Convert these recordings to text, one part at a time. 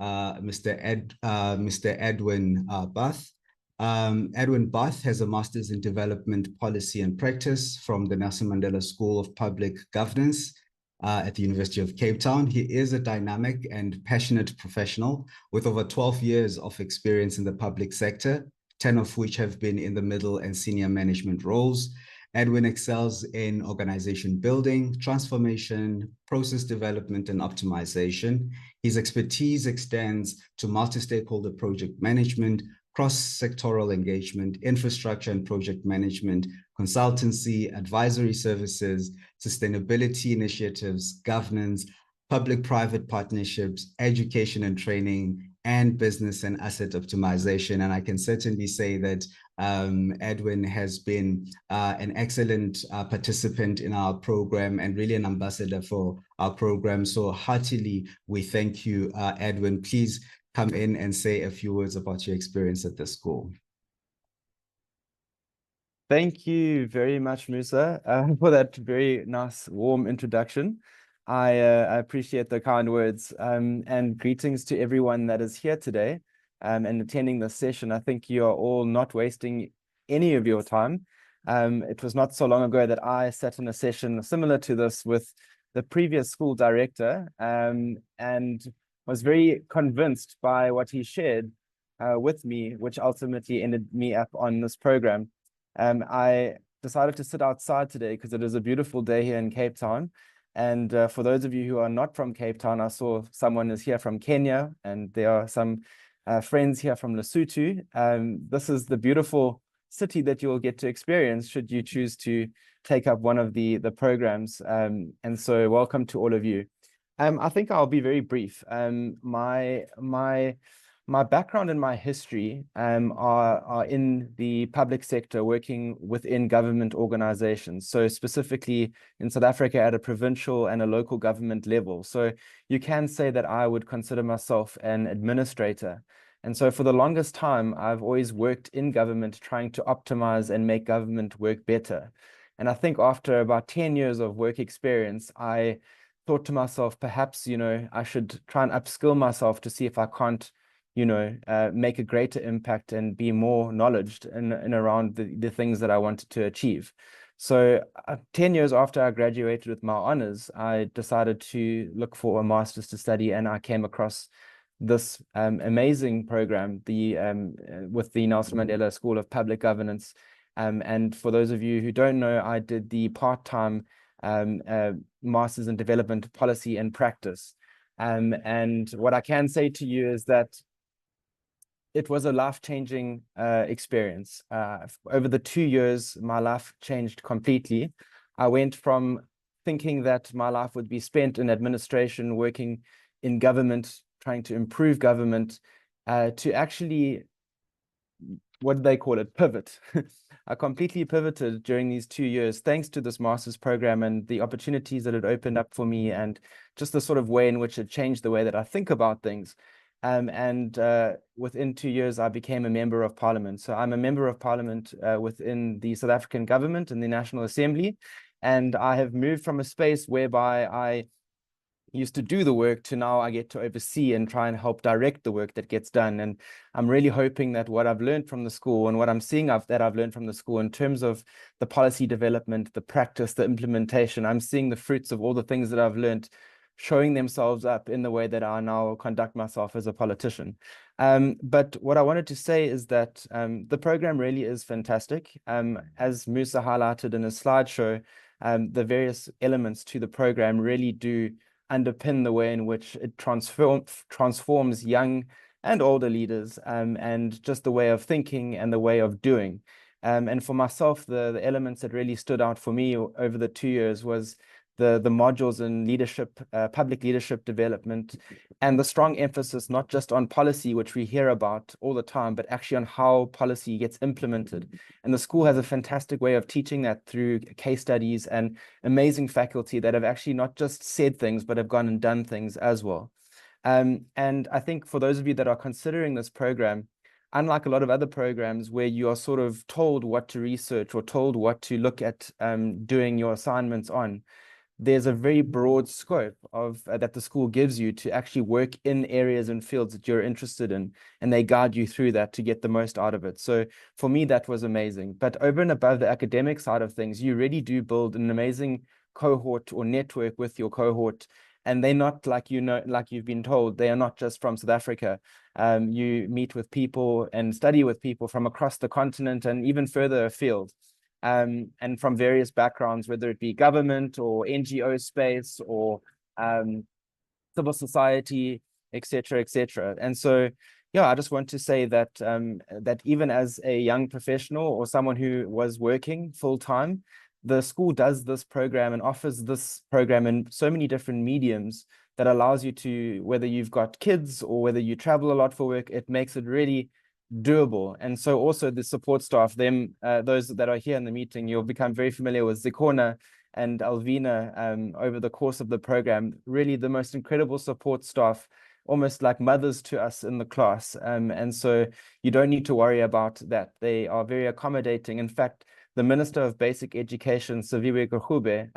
Mr. Edwin Bath. Edwin Bath has a master's in development policy and practice from the Nelson Mandela School of Public Governance at the University of Cape Town. He is a dynamic and passionate professional with over 12 years of experience in the public sector, 10 of which have been in the middle and senior management roles. Edwin excels in organization building, transformation, process development, and optimization. His expertise extends to multi-stakeholder project management, cross-sectoral engagement, infrastructure and project management, consultancy, advisory services, sustainability initiatives, governance, public-private partnerships, education and training, and business and asset optimization. And I can certainly say that Edwin has been an excellent participant in our program and really an ambassador for our program. So heartily, we thank you, Edwin. Please come in and say a few words about your experience at the school. Thank you very much, Musa, for that very nice, warm introduction. I appreciate the kind words, and greetings to everyone that is here today and attending this session. I think you are all not wasting any of your time. It was not so long ago that I sat in a session similar to this with the previous school director and was very convinced by what he shared with me, which ultimately ended me up on this program. I decided to sit outside today because it is a beautiful day here in Cape Town. And for those of you who are not from Cape Town, I saw someone is here from Kenya, and there are some friends here from Lesotho. This is the beautiful city that you will get to experience should you choose to take up one of the programs. And so welcome to all of you. I think I'll be very brief. My background and my history are in the public sector, working within government organizations. So specifically in South Africa at a provincial and a local government level. So you can say that I would consider myself an administrator. And so for the longest time, I've always worked in government, trying to optimize and make government work better. And I think after about 10 years of work experience, I thought to myself, perhaps, I should try and upskill myself to see if I can't make a greater impact and be more knowledgeable in around the things that I wanted to achieve. So 10 years after I graduated with my honors, I decided to look for a master's to study, and I came across this amazing program, with the Nelson Mandela School of Public Governance. And for those of you who don't know, I did the part-time Masters in Development Policy and Practice. And what I can say to you is that it was a life-changing experience. Over the 2 years, my life changed completely. I went from thinking that my life would be spent in administration, working in government, trying to improve government, to actually, what do they call it, pivot. I completely pivoted during these 2 years, thanks to this master's program and the opportunities that it opened up for me, and just the sort of way in which it changed the way that I think about things. Within 2 years, I became a member of parliament. So I'm a member of parliament within the South African government and the National Assembly. And I have moved from a space whereby I used to do the work to now I get to oversee and try and help direct the work that gets done. And I'm really hoping that what I've learned from the school and what I'm seeing that I've learned from the school in terms of the policy development, the practice, the implementation, I'm seeing the fruits of all the things that I've learned showing themselves up in the way that I now conduct myself as a politician. But what I wanted to say is that the program really is fantastic. As Musa highlighted in his slideshow, the various elements to the program really do underpin the way in which it transforms young and older leaders, and just the way of thinking and the way of doing. And for myself, the elements that really stood out for me over the 2 years was the modules in leadership, public leadership development, and the strong emphasis not just on policy, which we hear about all the time, but actually on how policy gets implemented. And the school has a fantastic way of teaching that through case studies and amazing faculty that have actually not just said things, but have gone and done things as well. And I think for those of you that are considering this program, unlike a lot of other programs where you are sort of told what to research or told what to look at doing your assignments on, there's a very broad scope of that the school gives you to actually work in areas and fields that you're interested in, and they guide you through that to get the most out of it. So for me, that was amazing. But over and above the academic side of things, you really do build an amazing cohort or network with your cohort. And they're not, like, like you've been told, they are not just from South Africa. You meet with people and study with people from across the continent and even further afield. And from various backgrounds, whether it be government or NGO space or civil society, etc., etc. And so, yeah, I just want to say that that even as a young professional or someone who was working full time, the school does this program and offers this program in so many different mediums that allows you to, whether you've got kids or whether you travel a lot for work, it makes it really doable. And so also the support staff, those that are here in the meeting, you'll become very familiar with Zikona and Alvina over the course of the program. Really the most incredible support staff, almost like mothers to us in the class. And so you don't need to worry about that. They are very accommodating. In fact, the Minister of Basic Education, Saviwe Gqube,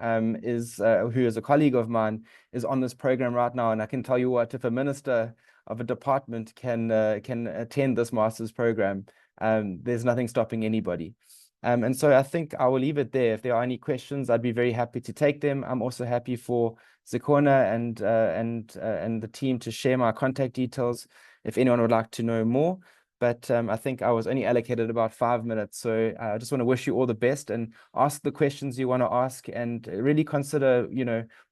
who is a colleague of mine, is on this program right now. And I can tell you what, if a minister of a department can attend this master's program, there's nothing stopping anybody. And so I think I will leave it there. If there are any questions, I'd be very happy to take them. I'm also happy for Zikona and the team to share my contact details if anyone would like to know more. But I think I was only allocated about 5 minutes. So I just want to wish you all the best and ask the questions you want to ask, and really consider,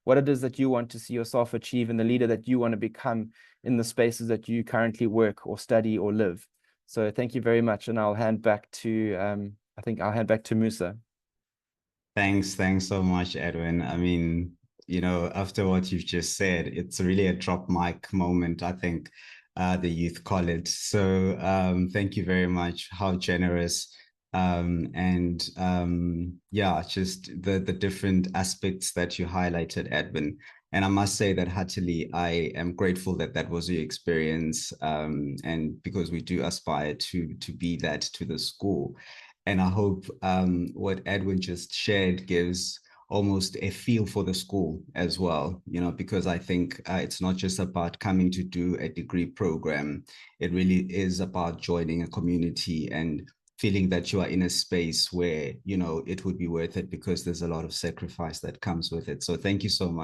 what it is that you want to see yourself achieve and the leader that you want to become in the spaces that you currently work or study or live. So thank you very much. And I'll hand back to, I think I'll hand back to Musa. Thanks so much, Edwin. I mean, after what you've just said, it's really a drop mic moment, I think. The youth call it. So thank you very much. How generous. And yeah, just the different aspects that you highlighted, Edwin. And I must say that heartily, I am grateful that that was your experience, and because we do aspire to be that to the school. And I hope what Edwin just shared gives almost a feel for the school as well, because I think it's not just about coming to do a degree program. It really is about joining a community and feeling that you are in a space where, it would be worth it because there's a lot of sacrifice that comes with it. So thank you so much.